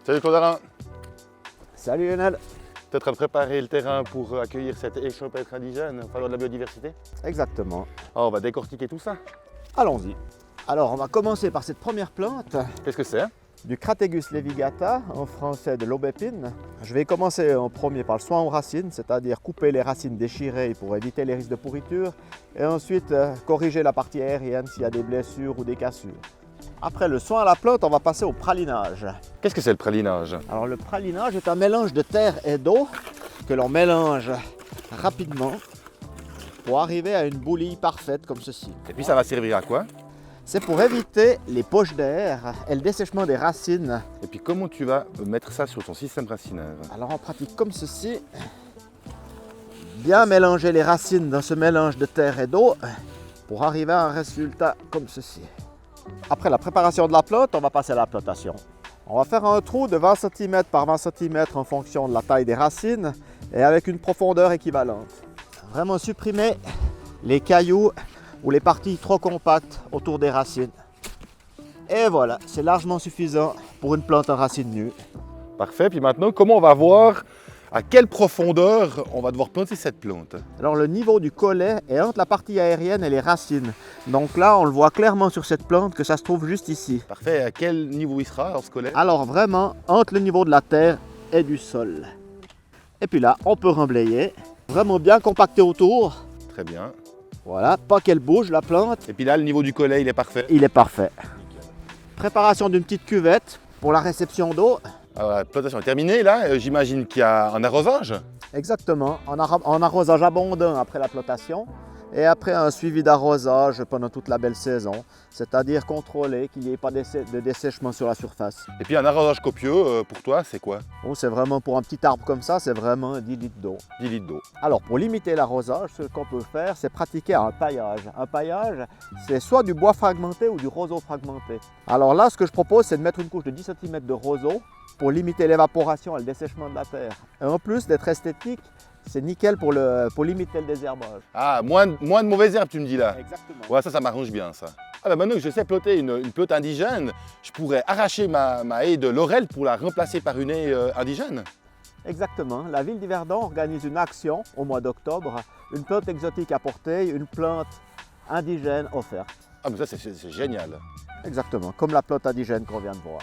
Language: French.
Salut Claude Alain, Salut Lionel. tu es en train de préparer le terrain pour accueillir cette échampêtre indigène au faveur de la biodiversité. Exactement. Alors, on va décortiquer tout ça. Allons-y. Alors on va commencer par cette première plante Qu'est-ce que c'est? du Crategus levigata, en français de l'aubépine. Je vais commencer en premier par le soin aux racines, c'est-à-dire couper les racines déchirées pour éviter les risques de pourriture et ensuite corriger la partie aérienne s'il y a des blessures ou des cassures. Après le soin à la plante, on va passer au pralinage. Qu'est-ce que c'est le pralinage? Alors le pralinage est un mélange de terre et d'eau que l'on mélange rapidement pour arriver à une bouillie parfaite comme ceci. Et puis ça va servir à quoi? C'est pour éviter les poches d'air et le dessèchement des racines. Et puis comment tu vas mettre ça sur ton système racinaire? Alors on pratique comme ceci. Bien mélanger les racines dans ce mélange de terre et d'eau pour arriver à un résultat comme ceci. Après la préparation de la plante, on va passer à la plantation. On va faire un trou de 20 cm par 20 cm en fonction de la taille des racines et avec une profondeur équivalente. Vraiment supprimer les cailloux ou les parties trop compactes autour des racines. Et voilà, c'est largement suffisant pour une plante en racines nues. Parfait, puis maintenant, comment on va voir à quelle profondeur on va devoir planter cette plante? Alors le niveau du collet est entre la partie aérienne et les racines. Donc là, on le voit clairement sur cette plante que ça se trouve juste ici. Parfait, à quel niveau il sera alors ce collet? Alors vraiment, entre le niveau de la terre et du sol. Et puis là, on peut remblayer. Vraiment bien compacté autour. Très bien. Voilà, pas qu'elle bouge la plante. Et puis là, le niveau du collet, il est parfait. Il est parfait. Préparation d'une petite cuvette pour la réception d'eau. Alors, la plantation est terminée, là. J'imagine qu'il y a un arrosage. Exactement, en arrosage abondant après la plantation et après un suivi d'arrosage pendant toute la belle saison, c'est-à-dire contrôler qu'il n'y ait pas de dessèchement sur la surface. Et puis un arrosage copieux, pour toi, c'est quoi? Bon, c'est vraiment pour un petit arbre comme ça, c'est vraiment 10 litres d'eau. 10 litres d'eau. Alors pour limiter l'arrosage, ce qu'on peut faire, c'est pratiquer un paillage. Un paillage, c'est soit du bois fragmenté ou du roseau fragmenté. Alors là, ce que je propose, c'est de mettre une couche de 10 cm de roseau pour limiter l'évaporation et le dessèchement de la terre. Et en plus d'être esthétique, c'est nickel pour limiter le désherbage. Ah, moins de mauvaises herbes, tu me dis là. Exactement. Ouais, ça m'arrange bien, ça. Ah bah maintenant que je sais planter une plante indigène, je pourrais arracher ma haie de laurel pour la remplacer par une haie indigène. Exactement. La ville d'Yverdon organise une action au mois d'octobre, une plante exotique apportée, une plante indigène offerte. Ah mais ça c'est génial. Exactement, comme la plante indigène qu'on vient de voir.